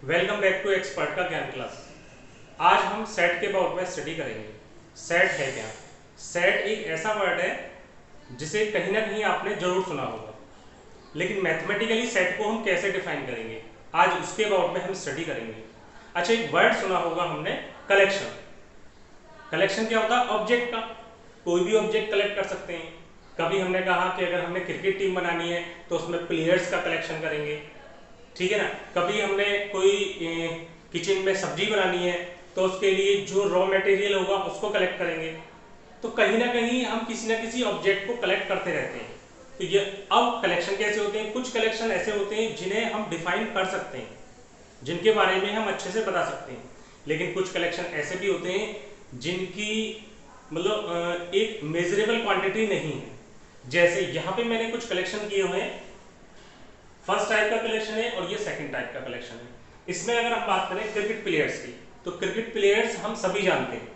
Welcome back to expert का ज्ञान class. आज हम सेट के अबाउट में स्टडी करेंगे। सेट है क्या? सेट एक ऐसा वर्ड है जिसे कहीं ना कहीं आपने जरूर सुना होगा, लेकिन मैथमेटिकली सेट को हम कैसे डिफाइन करेंगे, आज उसके अबाउट में हम स्टडी करेंगे। अच्छा, एक वर्ड सुना होगा हमने, कलेक्शन। कलेक्शन क्या होता है? ऑब्जेक्ट का। कोई भी ऑब्जेक्ट कलेक्ट कर सकते हैं। कभी हमने कहा कि अगर हमने क्रिकेट टीम बनानी है तो उसमें प्लेयर्स का कलेक्शन करेंगे, ठीक है ना। कभी हमने कोई किचन में सब्जी बनानी है तो उसके लिए जो रॉ मटेरियल होगा उसको कलेक्ट करेंगे। तो कहीं ना कहीं हम किसी ना किसी ऑब्जेक्ट को कलेक्ट करते रहते हैं। तो ये अब कलेक्शन कैसे होते हैं? कुछ कलेक्शन ऐसे होते हैं जिन्हें हम डिफाइन कर सकते हैं, जिनके बारे में हम अच्छे से बता सकते हैं। लेकिन कुछ कलेक्शन ऐसे भी होते हैं जिनकी मतलब एक मेजरेबल क्वांटिटी नहीं है। जैसे यहाँ पे मैंने कुछ कलेक्शन किए हुए हैं। फर्स्ट टाइप का कलेक्शन है और ये सेकंड टाइप का कलेक्शन है। इसमें अगर हम बात करें क्रिकेट प्लेयर्स की, तो क्रिकेट प्लेयर्स हम सभी जानते हैं,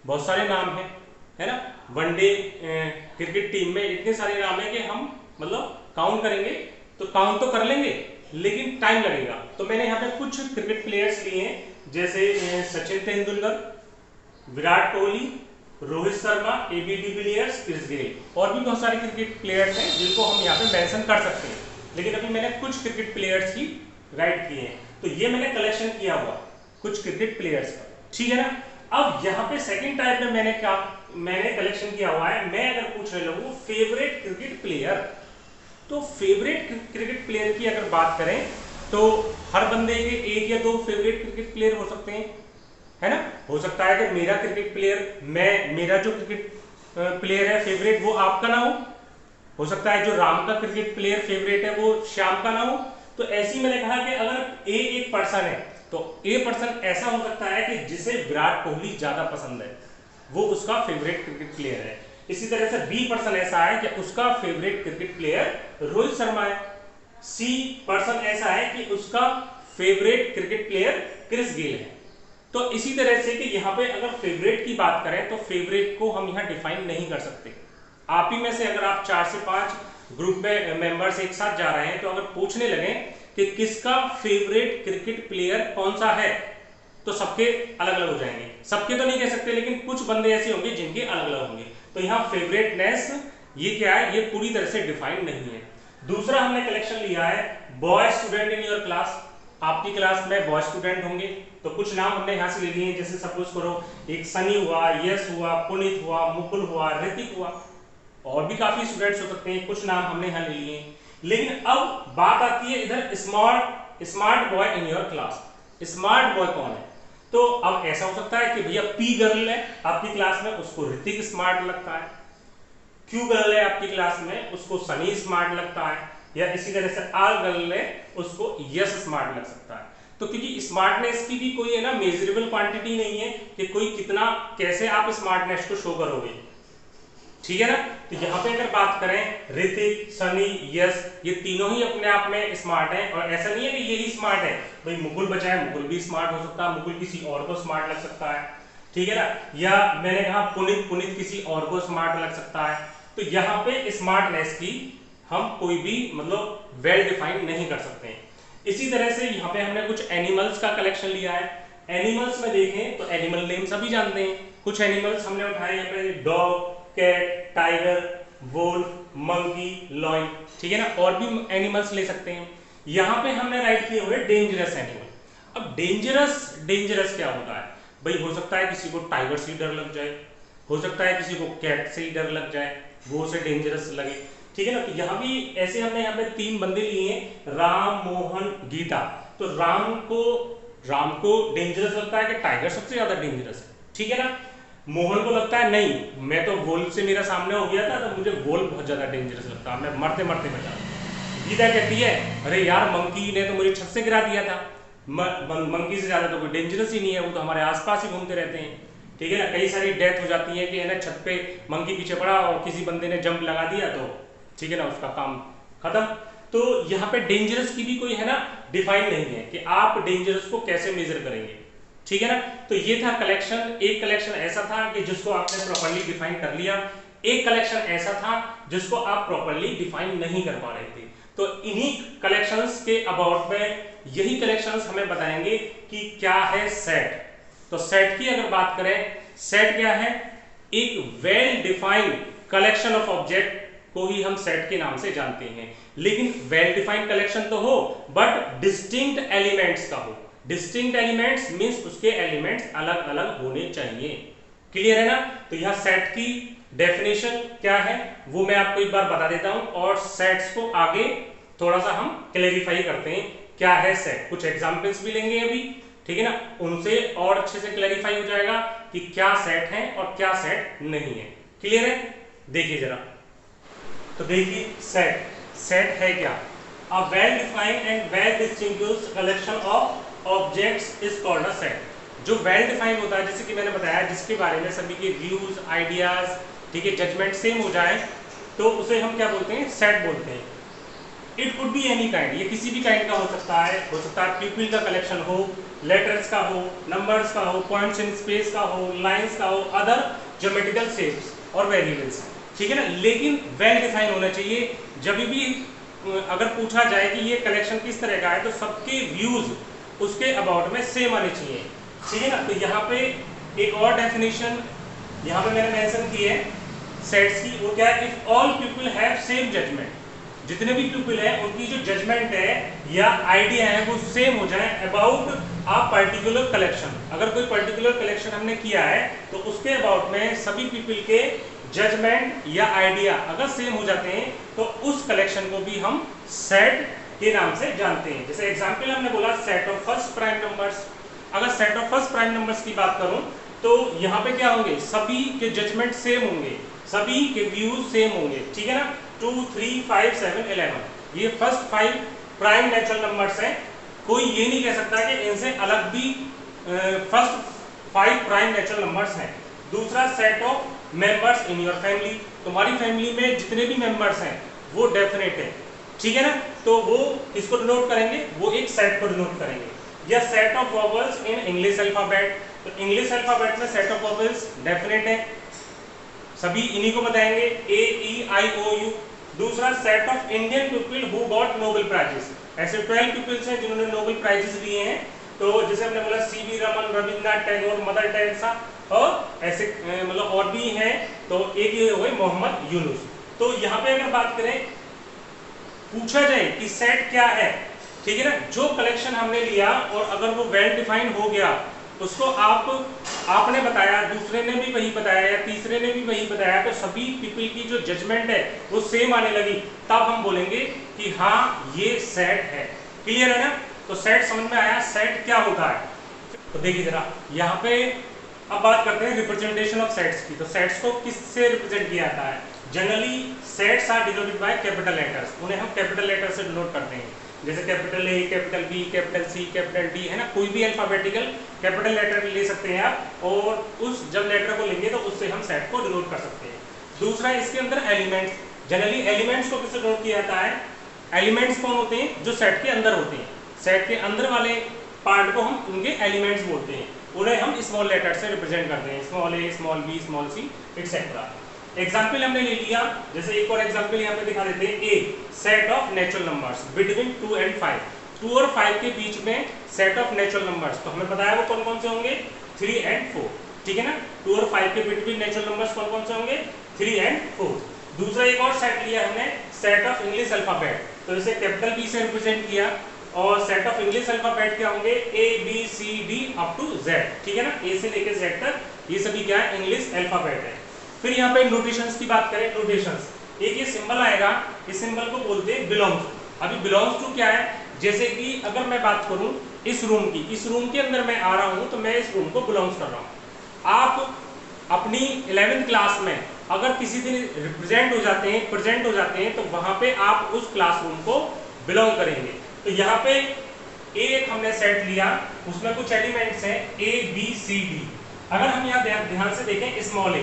बहुत सारे नाम हैं, है ना। वनडे क्रिकेट टीम में इतने सारे नाम है कि हम मतलब काउंट करेंगे तो काउंट तो कर लेंगे, लेकिन टाइम लगेगा। तो मैंने यहाँ पे कुछ क्रिकेट प्लेयर्स लिए हैं, जैसे Sachin Tendulkar, Virat Kohli, Rohit Sharma, AB de Villiers, Chris Gayle, और भी बहुत सारे क्रिकेट प्लेयर्स हैं जिनको हम यहाँ पे मेंशन कर सकते हैं। लेकिन अभी मैंने कुछ क्रिकेट प्लेयर्स ही राइट किए हैं, तो ये मैंने कलेक्शन किया हुआ कुछ क्रिकेट प्लेयर्स का, ठीक है ना। अब यहाँ पे सेकंड टाइप में मैंने कलेक्शन किया हुआ है। मैं अगर पूछने लगूं फेवरेट क्रिकेट प्लेयर, तो फेवरेट क्रिकेट प्लेयर की अगर बात करें तो हर बंदे के एक या दो फेवरेट क्रिकेट प्लेयर हो सकते हैं, है ना। हो सकता है कि मेरा क्रिकेट प्लेयर, मेरा जो क्रिकेट प्लेयर है फेवरेट वो आपका ना हो सकता है जो राम का क्रिकेट प्लेयर फेवरेट है वो श्याम का ना हो। तो ऐसी मैंने कहा कि अगर ए एक पर्सन है तो ए पर्सन ऐसा हो सकता है कि जिसे विराट कोहली ज्यादा पसंद है, वो उसका फेवरेट क्रिकेट प्लेयर है। इसी तरह से बी पर्सन ऐसा है कि उसका favourite cricket player Rohit Sharma है। सी पर्सन ऐसा है कि उसका favourite cricket player Chris Gayle है। तो इसी तरह से कि यहाँ पे अगर फेवरेट की बात करें तो फेवरेट को हम यहाँ डिफाइन नहीं कर सकते। आप ही में से अगर आप 4 से 5 ग्रुप में मेंबर्स एक साथ जा रहे हैं तो अगर पूछने लगे कि किसका फेवरेट क्रिकेट प्लेयर कौन सा है, तो सबके अलग अलग हो जाएंगे। सबके तो नहीं कह सकते, लेकिन कुछ बंदे ऐसे होंगे जिनके अलग अलग होंगे। तो यहाँ फेवरेटनेस ये क्या है, ये पूरी तरह से डिफाइंड नहीं है। दूसरा हमने कलेक्शन लिया है boy student in your class. आपकी क्लास में बॉय स्टूडेंट होंगे तो कुछ नाम हमने यहाँ से ले लिए, जैसे सपोज करो एक सनी हुआ, यश हुआ, पुनीत हुआ, मुकुल हुआ, ऋतिक हुआ, और भी काफी स्टूडेंट्स हो सकते हैं। कुछ नाम हमने यहाँ ले लिए। लेकिन अब बात आती है इधर smart boy in your class. Smart boy कौन है? तो अब ऐसा हो सकता है कि भैया पी गर्ल है आपकी क्लास में, उसको ऋतिक स्मार्ट लगता है। क्यू गर्ल है आपकी क्लास में, उसको सनी स्मार्ट लगता है। या इसी तरह से आर गर्ल है, उसको यश स्मार्ट लग सकता है। तो क्योंकि स्मार्टनेस की भी कोई है ना मेजरेबल क्वांटिटी नहीं है कि कोई कितना, कैसे आप स्मार्टनेस को शो करोगे, ठीक है ना। तो यहाँ पे अगर बात करें ऋतिक, सनी, यश, ये तीनों ही अपने आप में स्मार्ट हैं। और ऐसा नहीं है कि यही स्मार्ट है, भाई मुकुल बचा है, मुकुल भी स्मार्ट हो सकता है, मुकुल किसी और को स्मार्ट लग सकता है, ठीक है ना। या मैंने कहा पुनित किसी और को स्मार्ट लग सकता है। तो यहाँ पे स्मार्टनेस की हम कोई भी मतलब वेल डिफाइन नहीं कर सकते हैं। इसी तरह से यहाँ पे हमने कुछ एनिमल्स का कलेक्शन लिया है। एनिमल्स में देखें तो एनिमल नेम सभी जानते हैं। कुछ एनिमल्स हमने उठाए यहाँ पे, dog, cat, tiger, wolf, monkey, lion, ठीक है ना। और भी एनिमल्स ले सकते हैं। यहाँ पे हमने राइट किए हुए डेंजरस एनिमल। अब डेंजरस क्या होता है भाई? हो सकता है किसी को टाइगर से डर लग जाए, हो सकता है किसी को कैट से ही डर लग जाए, वो उसे डेंजरस लगे, ठीक है ना। तो यहाँ भी ऐसे हमने यहाँ पे 3 बंदे लिए हैं, राम, मोहन, गीता। तो राम को डेंजरस लगता है कि टाइगर सबसे ज्यादा डेंजरस है, ठीक है ना। मोहन को लगता है नहीं, मैं तो वोल्फ से मेरा सामने हो गया था तो मुझे वोल्फ बहुत ज्यादा डेंजरस लगता है, मैं मरते मरते बचा। गीता कहती है अरे यार मंकी ने तो मुझे छत से गिरा दिया था, मंकी से ज्यादा तो कोई डेंजरस ही नहीं है, वो तो हमारे आसपास ही घूमते रहते हैं, ठीक है ना। कई सारी डेथ हो जाती है कि है ना, छत पे मंकी पीछे पड़ा और किसी बंदे ने जंप लगा दिया तो ठीक है ना, उसका काम खत्म। तो यहाँ पे डेंजरस की भी कोई है ना डिफाइन नहीं है कि आप डेंजरस को कैसे मेजर करेंगे, ठीक है ना। तो ये था कलेक्शन। एक कलेक्शन ऐसा था कि जिसको आपने प्रॉपर्ली डिफाइन कर लिया, एक कलेक्शन ऐसा था जिसको आप प्रॉपर्ली डिफाइन नहीं कर पा रहे थे। तो इन्हीं कलेक्शंस के अबाउट में यही कलेक्शंस हमें बताएंगे कि क्या है सेट। तो सेट की अगर बात करें, सेट क्या है? एक well defined collection of object को ही हम सेट के नाम से जानते हैं। लेकिन वेल डिफाइंड कलेक्शन तो हो, बट डिस्टिंक्ट एलिमेंट्स का हो। डिस्टिंक्ट एलिमेंट्स मींस उसके एलिमेंट्स अलग अलग होने चाहिए। क्लियर है ना? तो यह सेट की डेफिनेशन क्या है वो मैं आपको एक बार बता देता हूं, और सेट्स को आगे थोड़ा सा हम क्लेरिफाई करते हैं क्या है सेट। कुछ एग्जांपल्स भी लेंगे अभी, ठीक है ना, उनसे और अच्छे से क्लेरिफाई हो जाएगा कि क्या सेट है और क्या सेट नहीं है। क्लियर है? देखिए जरा, तो देखिए सेट है क्या? A well defined and well distinguished collection of objects is called a set. जो वेल डिफाइंड होता है, जैसे कि मैंने बताया, जिसके बारे में सभी के व्यूज, आइडियाज, ठीक है, जजमेंट सेम हो जाए, तो उसे हम क्या बोलते हैं? सेट बोलते हैं। It could be any kind, ये किसी भी काइंड का हो सकता है प्यूपिल का कलेक्शन हो, लेटर्स का हो, नंबर्स का हो, पॉइंट्स इन स्पेस का हो, लाइंस का हो, अदर ज्योमेट्रिकल शेप्स और वेरिएबल्स, ठीक है ना। लेकिन वेल डिफाइन होना चाहिए। जब भी अगर पूछा जाए कि ये कलेक्शन किस तरह का है, तो सबके व्यूज उसके अबाउट में सेम आने चाहिए, ठीक है ना। तो यहाँ पे एक और डेफिनेशन यहाँ पे मैंने मेंशन की है सेट्स की, वो क्या है? If all people have same judgement, जितने भी पीपल हैं उनकी जो जजमेंट है या आइडिया है वो सेम हो जाए अबाउट अ पर्टिकुलर कलेक्शन। अगर कोई पर्टिकुलर कलेक्शन हमने किया है तो उसके अबाउट में सभी पीपल के जजमेंट या आइडिया अगर सेम हो जाते हैं तो उस कलेक्शन को भी हम सेट के नाम से जानते हैं। जैसे एग्जांपल हमने बोला set of first prime numbers. अगर set of first prime numbers की बात करूं तो यहाँ पे क्या होंगे? सभी के जजमेंट सेम होंगे, सभी के व्यूज सेम होंगे, ठीक है ना। 2, 3, 5, 7, 11 ये फर्स्ट 5 प्राइम नेचुरल नंबर्स हैं। कोई ये नहीं कह सकता कि इनसे अलग भी फर्स्ट 5 प्राइम नेचुरल नंबर्स हैं। दूसरा set of members in your family, तुम्हारी फैमिली में जितने भी मेंबर्स हैं वो डेफिनेट है, ठीक है ना। तो वो इसको डिनोट करेंगे, वो एक सेट को डिनोट करेंगे। या set of vowels in English alphabet, तो इंग्लिश अल्फाबेट में सेट ऑफ वॉवल्स डेफिनेट है, सभी इन्हीं को बताएंगे, ए ई आई ओ यू। दूसरा set of Indian people who got Nobel prizes, ऐसे 12 पीपल्स हैं जिन्होंने नोबेल प्राइजेस लिए हैं। तो जैसे हमने बोला CV Raman, Rabindranath Tagore, mother Teresa, और ऐसे मतलब और भी हैं। तो एक ये हो गए मोहम्मद यूनुस। तो यहाँ पे अगर बात करें, पूछा जाए कि सेट क्या है, ठीक है ना, जो कलेक्शन हमने लिया और अगर वो वेल डिफाइंड हो गया, उसको आपने बताया, दूसरे ने भी वही बताया या तीसरे ने भी वही बताया, तो सभी पीपल की जो जजमेंट है वो सेम आने लगी, तब हम बोलेंगे कि हाँ ये सेट है। क्लियर है ना? तो सेट समझ में आया, सेट क्या होता है। तो देखिए जरा यहाँ पे अब बात करते हैं रिप्रेजेंटेशन ऑफ सेट्स की। तो सेट्स को किससे रिप्रेजेंट किया जाता है? Generally sets are denoted by capital letters, उन्हें हम कैपिटल लेटर से डिनोट करते हैं। जैसे capital A, capital B, capital C, capital D, है ना, कोई भी अल्फाबेटिकल कैपिटल लेटर ले सकते हैं आप, और उस जब लेटर को लेंगे तो उससे हम सेट को डिनोट कर सकते हैं। दूसरा इसके अंदर एलिमेंट्स, जनरली एलिमेंट्स को किससे डिनोट किया जाता है? एलिमेंट्स कौन होते हैं? जो सेट के अंदर होते हैं। सेट के अंदर वाले पार्ट को हम उनके एलिमेंट्स बोलते हैं, उन्हें हम स्मॉल लेटर से रिप्रेजेंट करते हैं, स्मॉल ए, small B, small C, etcetera. Example हमने ले लिया, जैसे एक और एग्जाम्पल यहाँ पे दिखा देते हैं, a set of natural numbers between 2 and 5, 2 और 5 के बीच में सेट ऑफ नेचुरल नंबर्स, तो हमें बताया वो कौन कौन से होंगे? 3 and 4, ठीक है ना। 2 और 5 के बिटवीन नेचुरल नंबर्स कौन कौन से होंगे? 3 and 4। दूसरा एक और सेट लिया हमने, सेट ऑफ इंग्लिश अल्फाबेट, तो इसे कैपिटल बी से रिप्रेजेंट किया, और सेट ऑफ इंग्लिश अल्फाबेट क्या होंगे? A B C D up to Z, ठीक है ना, ए से लेकर जेड तक ये सभी क्या है? इंग्लिश अल्फाबेट है। फिर यहाँ पे नोटेशंस की बात करें, नोटेशंस, एक ये सिंबल आएगा, इस सिंबल को बोलते हैं बिलोंग्स टू। अभी बिलोंग्स टू क्या है? जैसे कि अगर मैं बात करूं इस रूम की, इस रूम के अंदर मैं आ रहा हूं तो मैं इस रूम को बिलोंग्स कर रहा हूं। आप अपनी 11th क्लास में अगर किसी दिन रिप्रेजेंट हो जाते हैं, प्रेजेंट हो जाते हैं, तो वहां पे आप उस क्लासरूम को बिलोंग करेंगे। तो यहाँ पे एक हमने सेट लिया, उसमें कुछ एलिमेंट्स हैं ए बी सी डी। अगर हम यहाँ ध्यान से देखें, स्मॉल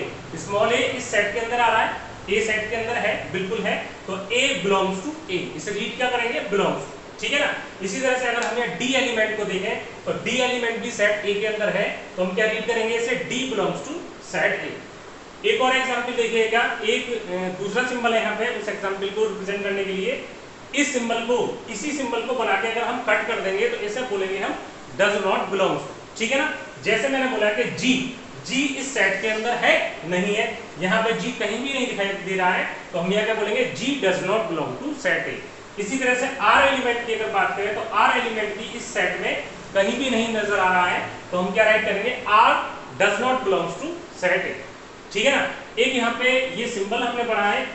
ए इस सेट के अंदर आ रहा है, ए सेट के अंदर है, बिल्कुल है, तो ए बिलोंग्स टू ए, इसे रीड क्या करेंगे? बिलोंग्स, ठीक है ना। इसी तरह से अगर हम यहाँ डी एलिमेंट को देखें तो डी एलिमेंट भी सेट ए के अंदर है, तो हम क्या रीड करेंगे? इसे D belongs to set A. एक और एग्जाम्पल देखिएगा, एक दूसरा सिंबल है यहाँ पे, उस एग्जाम्पल को रिप्रेजेंट करने के लिए इस सिंबल को, इसी सिंबल को बना के अगर हम कट कर देंगे तो ऐसे बोलेंगे हम डज नॉट बिलोंग्स टू, ठीक है ना। जैसे मैंने बोला कि जी इस सेट के अंदर है, नहीं है, यहाँ पे जी कहीं भी नहीं दिखाई दे रहा है, तो हम यहाँ क्या बोलेंगे, G does not belong to set A. इसी तरह से आर एलिमेंट की अगर बात करें तो आर एलिमेंट भी इस सेट में कहीं भी नहीं नजर आ रहा है, तो हम क्या राइट करेंगे, R does not belongs to set A, ठीक है ना। एक यहाँ पे ये सिंबल हमने पढ़ा है,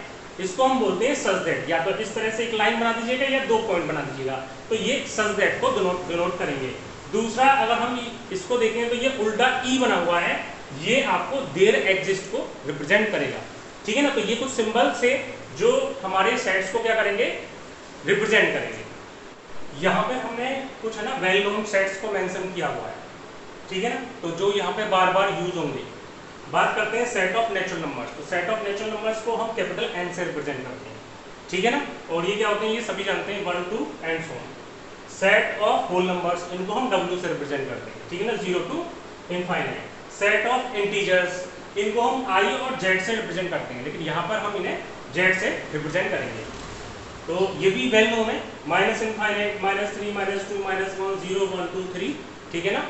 इसको हम बोलते हैं सच दैट, या तो इस तरह से एक लाइन बना दीजिएगा या 2 पॉइंट बना दीजिएगा, तो ये सच दैट को डिनोट करेंगे। दूसरा अगर हम इसको देखें तो ये उल्टा ई बना हुआ है, ये आपको देयर एग्जिस्ट को रिप्रेजेंट करेगा, ठीक है ना। तो ये कुछ सिंबल से जो हमारे सेट्स को क्या करेंगे, रिप्रेजेंट करेंगे। यहाँ पे हमने कुछ है ना वेल नोन सेट्स को मेंशन किया हुआ है, ठीक है ना, तो जो यहाँ पे बार बार यूज होंगे। बात करते हैं सेट ऑफ नेचुरल नंबर्स, तो सेट ऑफ नेचुरल नंबर्स को हम कैपिटल एन से रिप्रेजेंट करते हैं, ठीक है ना। और ये क्या होते हैं, ये सभी जानते हैं, 1 2 and so on. Set of whole numbers, इनको हम W से रिप्रेजेंट करते हैं, ठीक है ना, 0 to infinite. Set of integers, इनको हम I और Z से रिप्रेजेंट करते हैं, लेकिन यहाँ पर हम इन्हें Z से रिप्रेजेंट करेंगे। तो ये भी वेल नोन है, माइनस इनफाइनाइट, -3 -2 -1 0 1 2 3, ठीक है ना।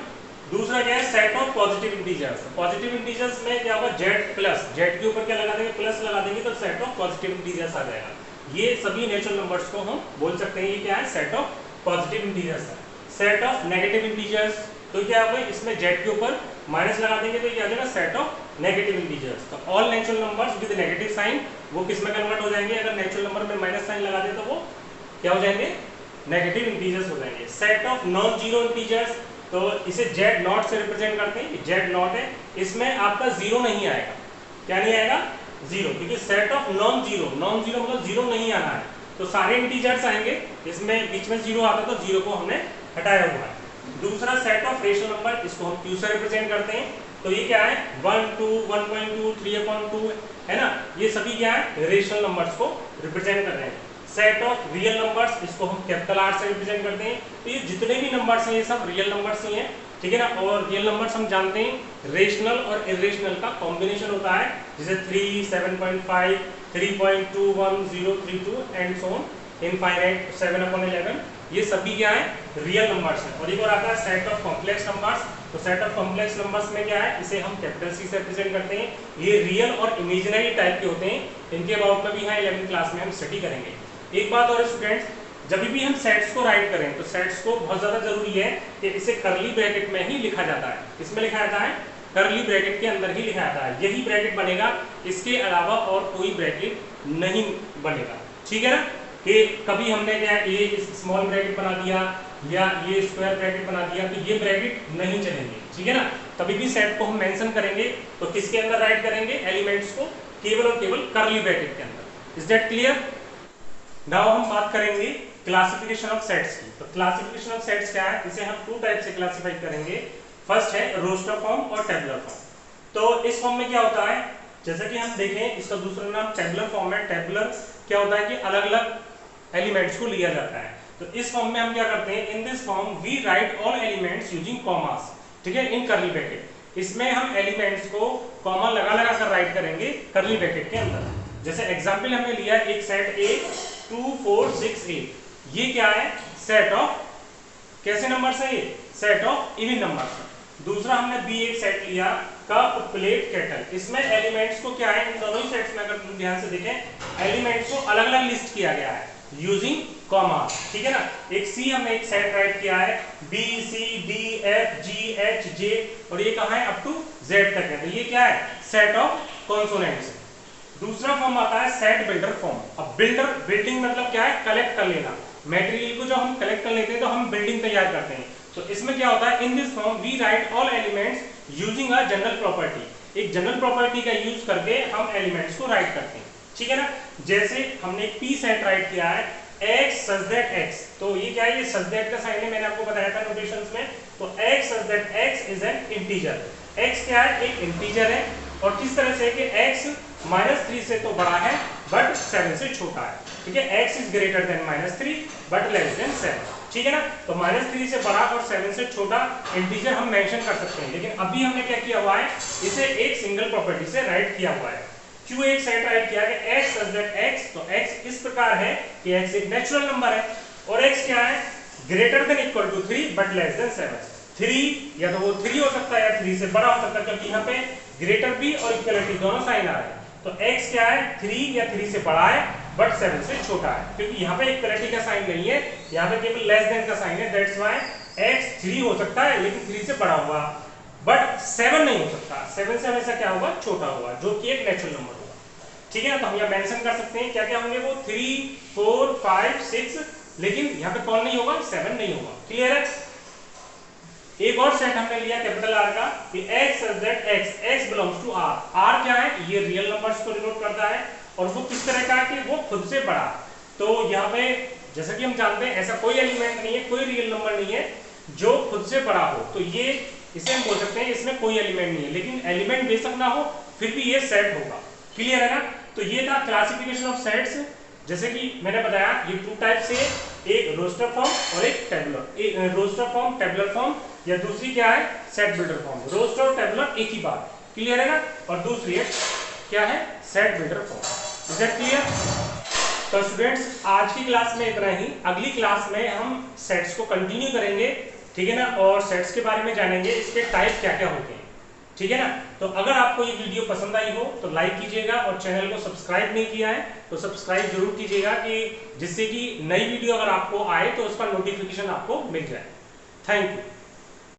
दूसरा क्या है, set of positive integers. Positive integers में क्या होगा, Z प्लस, Z के ऊपर क्या लगा देंगे, प्लस लगा देंगे, तो सेट ऑफ पॉजिटिव इंटीजर्स आ जाएगा। ये सभी नेचुरल नंबर्स को हम बोल सकते हैं, ये क्या है, सेट ऑफ पॉजिटिव इंटीजर्स है। सेट ऑफ नेगेटिव इंटीजर्स, तो क्या होगा, इसमें Z के ऊपर माइनस लगा देंगे, तो ये आ जाएगा सेट ऑफ नेगेटिव इंटीजर्स। तो all natural numbers with negative sign वो किस में कन्वर्ट हो जाएंगे, अगर नेचुरल नंबर में माइनस साइन लगा दे तो वो क्या हो जाएंगे, नेगेटिव इंटीजर्स हो जाएंगे। Set of non zero integers, तो इसे Z नॉट से रिप्रेजेंट करते हैं, Z नॉट है, इसमें आपका जीरो नहीं आएगा, क्या नहीं आएगा, जीरो, क्योंकि सेट ऑफ नॉन जीरो मतलब जीरो नहीं आना है, तो सारे इंटीजर्स आएंगे, इसमें बीच में जीरो आता तो जीरो को हमने हटाया हुआ है। दूसरा सेट ऑफ रेशनल नंबर, इसको हम Q से रिप्रेजेंट करते हैं, तो ये क्या है, 1 2 1.2 3/2 है ना, ये सभी क्या है, रेशनल नंबर्स को रिप्रेजेंट कर रहे हैं। सेट ऑफ रियल नंबर्स, इसको हम कैपिटल R से रिप्रेजेंट करते हैं, तो ये जितने भी नंबर्स हैं ये सब रियल नंबर्स ही हैं, ठीक है ना। और रियल नंबर्स हम जानते हैं रेशनल और इरेशनल का कॉम्बिनेशन होता है, जैसे 3 7.5 3.21 032 एंड सो ऑन इनफाइनाइट 7/11, ये सभी क्या है, रियल नंबर्स हैं। और एक और आता है सेट ऑफ कॉम्प्लेक्स नंबर्स, तो सेट ऑफ कॉम्प्लेक्स नंबर्स में क्या है, इसे हम कैपिटल C से रिप्रेजेंट करते हैं, ये रियल और इमेजिनरी टाइप के होते हैं, इनके अबाउट में भी यहाँ 11वीं क्लास में हम स्टडी करेंगे। एक बात और स्टूडेंट्स, जब भी हम सेट्स को राइट करें तो सेट्स को बहुत ज़्यादा जरूरी है कि इसे करली ब्रैकेट में ही लिखा जाता है। इसमें लिखा जाता है, करली ब्रैकेट के अंदर ही लिखा जाता है, यही ब्रैकेट बनेगा, इसके अलावा और कोई ब्रैकेट नहीं बनेगा, ठीक है ना। कि कभी हमने क्या ये स्मॉल ब्रैकेट बना दिया या ये स्क्वायर ब्रैकेट बना दिया, तो ये ब्रैकेट नहीं चलेंगे, ठीक है ना। कभी भी सेट को हम मेंशन करेंगे तो किसके अंदर राइट करेंगे, एलिमेंट्स को केवल और केवल करली ब्रैकेट के अंदर। Is that clear? नाउ हम बात करेंगे क्लासिफिकेशन ऑफ सेट्स की। तो क्लासिफिकेशन ऑफ सेट्स क्या है, इसे हम 2 टाइप से क्लासिफाई करेंगे। फर्स्ट है रोस्टर फॉर्म और टेबुलर फॉर्म। तो इस फॉर्म में क्या होता है, जैसा कि हम देखें, इसका दूसरा नाम टेबुलर फॉर्म है। टेबुलर क्या होता है कि अलग अलग एलिमेंट्स को लिया जाता है। तो इस फॉर्म में हम क्या करते हैं, in this form we write all elements using commas, ठीक है, इन करली ब्रैकेट। इसमें हम एलिमेंट्स को कॉमा लगा लगा कर राइट करेंगे करली ब्रैकेट के अंदर। जैसे एग्जांपल हमने लिया एक सेट A 2 4 6 8, ये क्या है, सेट ऑफ कैसे नंबर्स है, ये सेट ऑफ इवन नंबर्स। दूसरा हमने B एक सेट लिया कप प्लेट केटल, इसमें एलिमेंट्स को क्या है, इन दोनों ही सेट्स में अगर तुम ध्यान से देखें एलिमेंट्स को अलग अलग लिस्ट किया गया है यूजिंग कॉमा, ठीक है ना। एक C हमने एक सेट राइट किया है B C D F G H J, और ये कहाँ है, अप टू Z तक है, तो ये क्या है, सेट ऑफ कॉन्सोनेंट्स। दूसरा फॉर्म आता है सेट बिल्डर फॉर्म। अब बिल्डिंग मतलब क्या है, कलेक्ट कर लेना, मटेरियल को जब हम कलेक्ट कर लेते हैं तो हम बिल्डिंग तैयार करते हैं। तो इसमें क्या होता है, in this form we write all elements using a general property. एक जनरल प्रॉपर्टी का यूज करके हम एलिमेंट्स को राइट करते हैं, ठीक है ना। जैसे हमने एक P सेट राइट किया है x such that x, तो ये क्या है, ये such that का साइन है, मैंने आपको बताया था नोटेशंस में। तो x such that x is an integer, x क्या है, एक इंटीजर है, और किस तरह से कि x -3 से तो बड़ा है बट 7 से छोटा है, ठीक है। x is greater than -3 but less than 7, ठीक है ना। तो -3 से बड़ा और 7 से छोटा इंटीजर हम मेंशन कर सकते हैं, लेकिन अभी हमने क्या किया हुआ है, इसे एक सिंगल प्रॉपर्टी से राइट किया हुआ है। क्यों एक सेट राइट किया कि x सच दैट x, तो x इस प्रकार है कि x एक नेचुरल नंबर है और x क्या है, greater than equal to 3 but less than 7। 3 या तो वो 3 हो सकता है या 3 से बड़ा हो सकता है, क्योंकि यहाँ पे ग्रेटर भी और इक्वलिटी दोनों साइन आ रहे हैं। तो x क्या है, 3 या 3 से बड़ा है बट 7 से छोटा है, क्योंकि यहाँ पे इक्वलिटी का साइन नहीं है, यहाँ पे केवल लेस देन का साइन है। दैट्स व्हाई x 3 हो सकता है लेकिन 3 से बड़ा होगा, बट 7 नहीं हो सकता। 7 से हमेशा क्या होगा, छोटा होगा, जो कि एक नेचुरल नंबर होगा। ठीक है ना, तो हम यहाँ मेंशन कर सकते हैं क्या क्या होंगे वो, 3, 4, 5, 6, लेकिन यहाँ पे कौन नहीं होगा, 7 नहीं होगा। क्लियर है। एक और सेट हमने लिया कैपिटल R का कि x such that x belongs to R। R क्या है, ये रियल नंबर्स को डिनोट करता है और वो किस तरह का है कि वो खुद से बड़ा। तो यहाँ पे जैसा कि हम जानते हैं ऐसा कोई एलिमेंट नहीं है, कोई रियल नंबर नहीं है जो खुद से बड़ा हो, तो ये इसे हम बोल सकते हैं इसमें कोई एलिमेंट नहीं है, लेकिन एलिमेंट बेशक ना हो फिर भी ये सेट होगा। क्लियर है ना। तो ये था क्लासिफिकेशन ऑफ सेट्स। जैसे कि मैंने बताया ये 2 टाइप से, एक रोस्टर फॉर्म और एक टेबुलर। एक रोस्टर फॉर्म, टेबुलर फॉर्म, या दूसरी क्या है, सेट बिल्डर फॉर्म। रोस्टर और टेबुलर एक ही बात। क्लियर है ना। और दूसरी है क्या है, set builder form. Is that clear. तो स्टूडेंट्स आज की क्लास में इतना ही। अगली क्लास में हम सेट्स को कंटिन्यू करेंगे, ठीक है ना, और सेट्स के बारे में जानेंगे, इसके टाइप क्या क्या होते हैं। ठीक है ना। तो अगर आपको ये वीडियो पसंद आई हो तो लाइक कीजिएगा और चैनल को सब्सक्राइब नहीं किया है तो सब्सक्राइब जरूर कीजिएगा, कि जिससे कि नई वीडियो अगर आपको आए तो उसका नोटिफिकेशन आपको मिल जाए। Thank you.